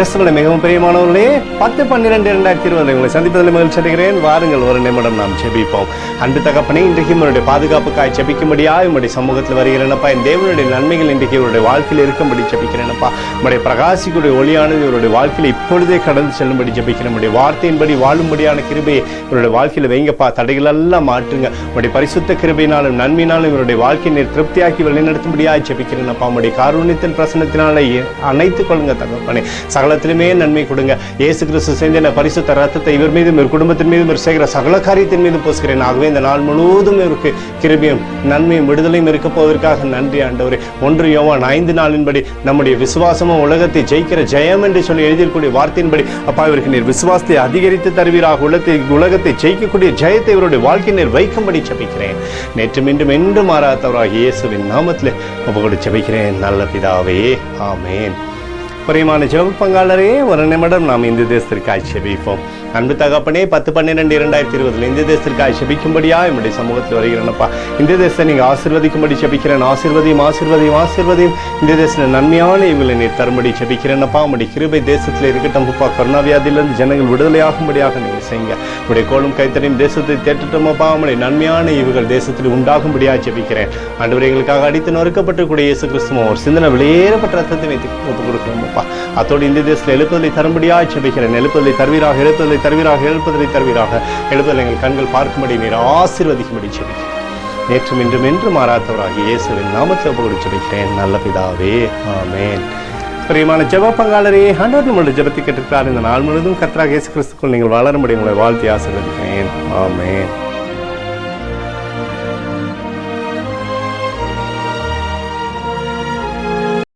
கிறிஸ்துவில் மிகவும் பிரியமானவர்களே, 10-12-2020 உங்களை சந்திப்பதில் மகிழ்ச்சி அடைகிறேன். வாருங்கள், ஒரு நிமிடம் நாம் ஜெபிப்போம். அன்பு தகப்பனே, இன்றைக்கு உங்களுடைய பாதுகாப்புக்காய் ஜெபிக்கும்படியா உங்களுடைய சமூகத்தில் வருகிறேனப்பா. என் தேவனுடைய நன்மைகள் இன்றைக்கு இவருடைய வாழ்க்கையில் இருக்கும்படி ஜெபிக்கிறேனப்பா. உங்களுடைய பிரகாசிக்குடைய ஒளியானது இவருடைய வாழ்க்கையில் இப்பொழுதே கடந்து செல்லும்படி ஜெபிக்கிறேன். உங்களுடைய வார்த்தையின்படி வாழும்படியான கிருபையை இவருடைய வாழ்க்கையில் வைங்கப்பா. தடைகள் எல்லாம் மாற்றுங்க. உங்களுடைய பரிசுத்த கிருபையினாலும் நன்மையினாலும் இவருடைய வாழ்க்கையை நீர் திருப்தியாக்கி வழிநடத்தும்படியாக ஜெபிக்கிறேனப்பா. உங்களுடைய காருண்யத்தின் பிரசன்னத்தினாலே அணைத்துக் கொள்ளுங்க தகப்பனே. சகலத்திலுமே நன்மை கொடுங்க. இயேசு கிறிஸ்து செஞ்ச பரிசுத்த ரத்தத்தை இவர் மீதும் இவர் குடும்பத்தின் மீதும் இவர் செய்கிற சகல காரியத்தின் மீதும் பூசுகிறேன். ஆகவே இந்த நாள் முழுவதும் இவருக்கு கிருபையும் நன்மையும் விடுதலையும் இருக்க போவதற்காக நன்றி ஆண்டவரே. 1 யோவான் 5:4 நம்முடைய விசுவாசமும் உலகத்தை ஜெயிக்கிற ஜெயம் என்று சொல்லி எழுதியிருக்கூடிய வார்த்தையின்படி அப்பா, இவருக்கு நீர் விசுவாசத்தை அதிகரித்து தருவீராக. உலகத்தை ஜெயிக்கக்கூடிய ஜெயத்தை இவருடைய வாழ்க்கை நீர் வைக்கும்படி ஜெபிக்கிறேன். நேற்று மீண்டும் என்று மாறாதவராக இயேசுவின் நாமத்தில் ஒப்புக்கொடு ஜெபிக்கிறேன் நல்ல பிதாவே, ஆமேன். பிரியமான ஜெப பங்காளரே, ஒரு நிமிடம் நாம் இந்த தேசத்திற்காய் ஜெபிப்போம். அன்பு தகப்பனே, 10-12-2020 இந்த தேசத்திற்காக ஜெபிக்கும்படியா என்னுடைய சமூகத்தில் வருகிறேனப்பா. இந்த தேசத்தை நீங்க ஆசீர்வதிக்கும்படி ஜெபிக்கிறேன். ஆசீர்வதியும் ஆசீர்வதியும் ஆசீர்வதியும் இந்த தேசத்தில் நன்மையான இவங்களை நீர் தரும்படி ஜெபிக்கிறேனப்பா. உடைய கிருபை தேசத்தில் இருக்கட்டும்ப்பா. கொரோனா வியாதியிலிருந்து ஜனங்கள் விடுதலையாகும்படியாக நீங்க செய்யுங்க. உடைய கோலும் கைத்தறியும் தேசத்தை தேட்டட்டுமப்பா. உடைய நன்மையான இவர்கள் தேசத்தில் உண்டாகும்படியாக ஜெபிக்கிறேன். ஆண்டவரே, எங்களுக்காக அடித்து நொறுக்கப்பட்டிருக்கூடிய இயேசு கிறிஸ்துவ ஒரு சிந்தனை வெளியேறப்பட்ட ரத்தத்தை வைத்து ஒப்புக் கொடுக்கிறோம்ப்பா. அதோடு இந்த தேசத்தில் எழுப்புதலை தரும்படியாக ஜெபிக்கிறேன். எழுப்புதலை தருவீராக, எழுப்புதலை தருவீராக, எழுப்புதலை தருவீராக. எழுப்புதலை எங்கள் கண்கள் பார்க்கும்படி நீர் ஆசீர்வதிக்கும்படி ஜெபிக்கிறேன். நேற்றும் இன்றும் என்று மாறாதவராக இயேசுவின் நாமத்தில் ஒப்புக்கொடு ஜெபிக்கிறேன் நல்ல பிதாவே, ஆமேன். பிரியமான ஜெப பங்காளரே, ஆண்டவர் நம்முடைய ஜெபத்தை கேட்டிருக்கிறார். இந்த நாள் முழுவதும் கர்த்தராகிய இயேசு கிறிஸ்துவுக்குள் நீங்கள் வளரும்படி உங்களை வாழ்த்தி ஆசீர்வதிக்கிறேன். ஆமேன்.